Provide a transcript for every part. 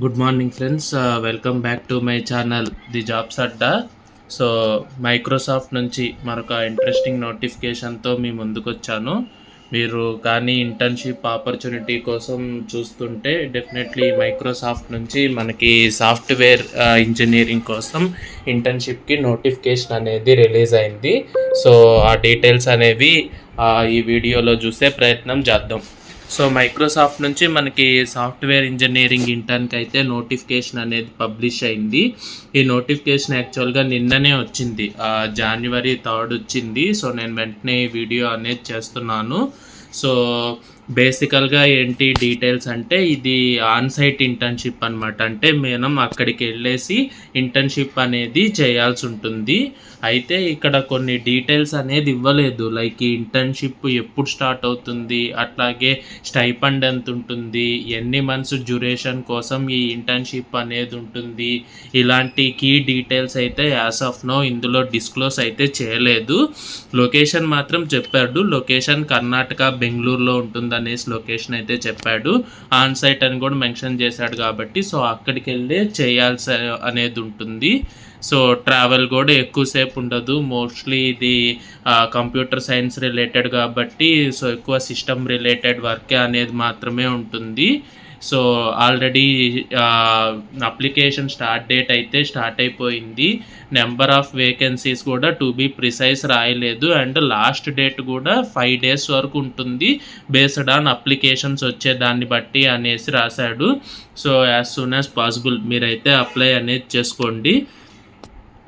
Good morning friends. Welcome back to my channel the jobs Adda. So Microsoft నుంచి మరొక interesting నోటిఫికేషన్తో మీ ముందుకు వచ్చాను. మీరు కానీ ఇంటర్న్షిప్ ఆపర్చునిటీ కోసం చూస్తుంటే డెఫినెట్లీ మైక్రోసాఫ్ట్ నుంచి మనకి సాఫ్ట్వేర్ ఇంజనీరింగ్ కోసం ఇంటర్న్షిప్కి నోటిఫికేషన్ అనేది రిలీజ్ అయింది. సో ఆ డీటెయిల్స్ అనేవి ఈ వీడియోలో చూసే ప్రయత్నం చేద్దాం. సో మైక్రోసాఫ్ట్ నుంచి మనకి సాఫ్ట్వేర్ ఇంజనీరింగ్ ఇంటర్న్కి అయితే నోటిఫికేషన్ అనేది పబ్లిష్ అయింది. ఈ నోటిఫికేషన్ యాక్చువల్గా నిన్ననే వచ్చింది, జనవరి 3 వచ్చింది. సో నేను వెంటనే ఈ వీడియో అనేది చేస్తున్నాను. సో బేసికల్గా ఏంటి డీటెయిల్స్ అంటే ఇది ఆన్సైట్ ఇంటర్న్షిప్ అనమాట. అంటే మనం అక్కడికి వెళ్ళేసి ఇంటర్న్షిప్ అనేది చేయాల్సి ఉంటుంది. అయితే ఇక్కడ కొన్ని డీటెయిల్స్ అనేది ఇవ్వలేదు, లైక్ ఈ ఇంటర్న్షిప్ ఎప్పుడు స్టార్ట్ అవుతుంది, అట్లాగే స్టైపండ్ ఎంత ఉంటుంది, ఎన్ని మంత్స్ డ్యూరేషన్ కోసం ఈ ఇంటర్న్షిప్ అనేది ఉంటుంది, ఇలాంటి కీ డీటెయిల్స్ అయితే యాజ్ ఆఫ్ నో ఇందులో డిస్క్లోజ్ అయితే చేయలేదు. లొకేషన్ మాత్రం చెప్పాడు, లొకేషన్ కర్ణాటక బెంగళూరులో ఉంటుంది అనేసి లొకేషన్ అయితే చెప్పాడు. ఆన్ సైట్ అని కూడా మెన్షన్ చేశాడు కాబట్టి సో అక్కడికి వెళ్ళి చేయాల్సి అనేది ఉంటుంది. సో ట్రావెల్ కూడా ఎక్కువసేపు ఉండదు, మోస్ట్లీ ఇది కంప్యూటర్ సైన్స్ రిలేటెడ్ కాబట్టి సో ఎక్కువ సిస్టమ్ రిలేటెడ్ వర్క్ అనేది మాత్రమే ఉంటుంది. So already application start date అయితే స్టార్ట్ అయిపోయింది. నెంబర్ ఆఫ్ వేకెన్సీస్ కూడా టు బీ ప్రిసైజ్ రాయలేదు, అండ్ లాస్ట్ డేట్ కూడా 5 days వరకు ఉంటుంది బేస్డ్ ఆన్ అప్లికేషన్స్ వచ్చేదాన్ని బట్టి అనేసి రాశాడు. So as soon as possible మీరైతే అప్లై అనేది చేసుకోండి.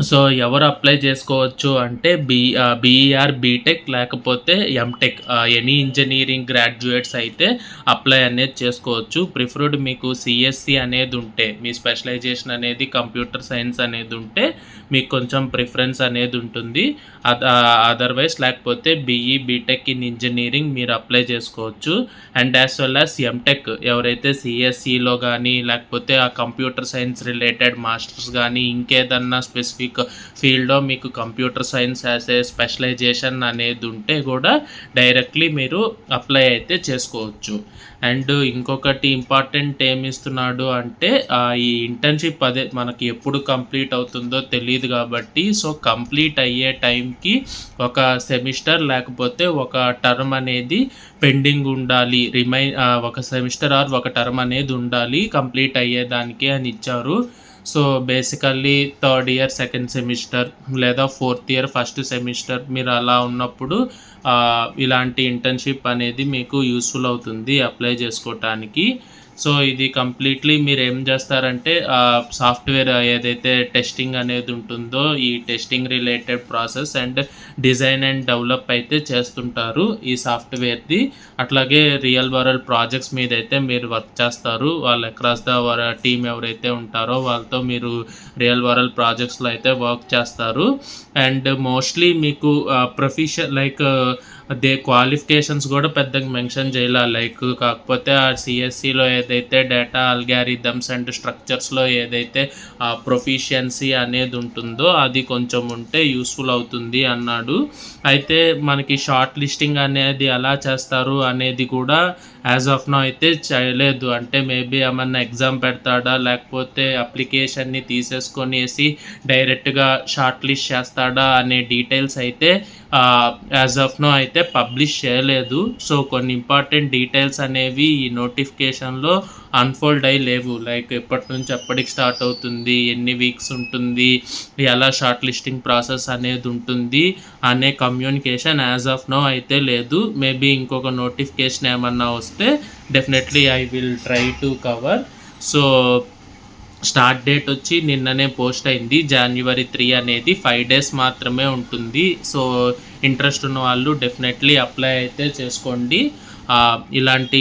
సో ఎవరు అప్లై చేసుకోవచ్చు అంటే బీఈఆర్ బీటెక్ లేకపోతే ఎంటెక్ ఎనీ ఇంజనీరింగ్ గ్రాడ్యుయేట్స్ అయితే అప్లై అనేది చేసుకోవచ్చు. ప్రిఫర్డ్ మీకు సిఎస్సి అనేది ఉంటే, మీ స్పెషలైజేషన్ అనేది కంప్యూటర్ సైన్స్ అనేది ఉంటే మీకు కొంచెం ప్రిఫరెన్స్ అనేది ఉంటుంది. అదర్వైజ్ లేకపోతే బీఈ బీటెక్ ఇన్ ఇంజనీరింగ్ మీరు అప్లై చేసుకోవచ్చు. And as well as MTech ఎవరైతే సిఎస్సిలో కానీ లేకపోతే ఆ కంప్యూటర్ సైన్స్ రిలేటెడ్ మాస్టర్స్ కానీ ఇంకేదన్నా స్పెసిఫిక్ ఫీల్డ్లో మీకు computer science as a specialisation అనేది ఉంటే కూడా డైరెక్ట్లీ మీరు అప్లై అయితే చేసుకోవచ్చు. అండ్ ఇంకొకటి ఇంపార్టెంట్ ఏమి ఇస్తున్నాడు అంటే ఈ ఇంటర్న్షిప్ అదే మనకి ఎప్పుడు కంప్లీట్ అవుతుందో తెలియదు కాబట్టి సో కంప్లీట్ అయ్యే టైంకి ఒక సెమిస్టర్ లేకపోతే ఒక టర్మ్ అనేది పెండింగ్ ఉండాలి, ఒక సెమిస్టర్ ఆర్ ఒక టర్మ్ అనేది ఉండాలి కంప్లీట్ అయ్యేదానికి అని ఇచ్చారు. So basically 3rd year 2nd semester లేదా 4th year 1st semester మీరు అలా ఉన్నప్పుడు ఇలాంటి ఇంటర్న్షిప్ అనేది మీకు యూస్ఫుల్ అవుతుంది అప్లై చేసుకోవటానికి. సో ఇది కంప్లీట్లీ మీరు ఏం చేస్తారంటే సాఫ్ట్వేర్ ఏదైతే టెస్టింగ్ అనేది ఉంటుందో ఈ testing related process and design and develop అయితే చేస్తుంటారు ఈ సాఫ్ట్వేర్ది. అట్లాగే రియల్ వరల్డ్ ప్రాజెక్ట్స్ మీద అయితే మీరు వర్క్ చేస్తారు. వాళ్ళు అక్రాస్ ద టీమ్ ఎవరైతే ఉంటారో వాళ్ళతో మీరు రియల్ వరల్డ్ ప్రాజెక్ట్స్లో అయితే వర్క్ చేస్తారు. అండ్ మోస్ట్లీ మీకు ప్రొఫెషన్ లైక్ అదే క్వాలిఫికేషన్స్ కూడా పెద్దగా మెన్షన్ చేయాలి, లైక్ కాకపోతే ఆ సిఎస్సిలో ఏదైతే డేటా అల్గారిథమ్స్ అండ్ స్ట్రక్చర్స్లో ఏదైతే ప్రొఫిషియన్సీ అనేది ఉంటుందో అది కొంచెం ఉంటే యూస్ఫుల్ అవుతుంది అన్నాడు. అయితే మనకి షార్ట్ లిస్టింగ్ అనేది ఎలా చేస్తారు అనేది కూడా యాజ్ ఆఫ్ నో అయితే చేయలేదు. అంటే మేబీ ఏమన్నా ఎగ్జామ్ పెడతాడా లేకపోతే అప్లికేషన్ని తీసేసుకొనేసి డైరెక్ట్గా షార్ట్ లిస్ట్ చేస్తాడా అనే డీటెయిల్స్ అయితే యాజ్ ఆఫ్ నో అయితే పబ్లిష్ చేయలేదు. సో కొన్ని ఇంపార్టెంట్ డీటెయిల్స్ అనేవి ఈ నోటిఫికేషన్లో అన్ఫోల్డ్ అయ్యి లేవు, లైక్ ఎప్పటి నుంచి ఎప్పటికి స్టార్ట్ అవుతుంది, ఎన్ని వీక్స్ ఉంటుంది, ఎలా షార్ట్ లిస్టింగ్ ప్రాసెస్ అనేది ఉంటుంది అనే కమ్యూనికేషన్ యాజ్ ఆఫ్ నో అయితే లేదు. మేబీ ఇంకొక నోటిఫికేషన్ ఏమన్నా వస్తే definitely I will try to cover. So start date వచ్చి నిన్ననే పోస్ట్ అయింది, January 3 అనేది 5 days మాత్రమే ఉంటుంది. సో ఇంట్రెస్ట్ ఉన్న వాళ్ళు డెఫినెట్లీ అప్లై అయితే చేసుకోండి. ఇలాంటి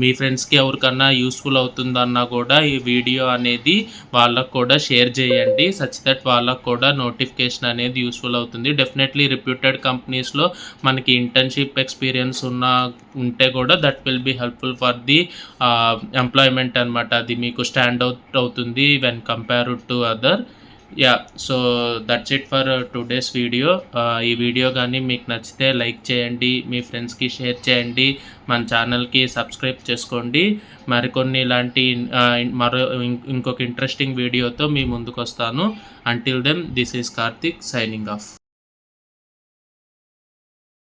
మీ ఫ్రెండ్స్కి ఎవరికన్నా యూస్ఫుల్ అవుతుందన్నా కూడా ఈ వీడియో అనేది వాళ్ళకు కూడా షేర్ చేయండి, సచ్ దట్ వాళ్ళకు కూడా నోటిఫికేషన్ అనేది యూస్ఫుల్ అవుతుంది. డెఫినెట్లీ రిప్యూటెడ్ కంపెనీస్లో మనకి ఇంటర్న్షిప్ ఎక్స్పీరియన్స్ ఉంటే కూడా that will be helpful for the employment అనమాట. అది మీకు స్టాండ్ అవుట్ అవుతుంది when compared to other. Yeah so that's it for today's video. ఈ వీడియో కానీ మీకు నచ్చితే లైక్ చేయండి, మీ ఫ్రెండ్స్కి షేర్ చేయండి, మన ఛానల్కి సబ్స్క్రైబ్ చేసుకోండి. మరికొన్ని ఇలాంటి ఇంకొక ఇంట్రెస్టింగ్ వీడియోతో మీ ముందుకు వస్తాను. Until then this is Karthik signing of.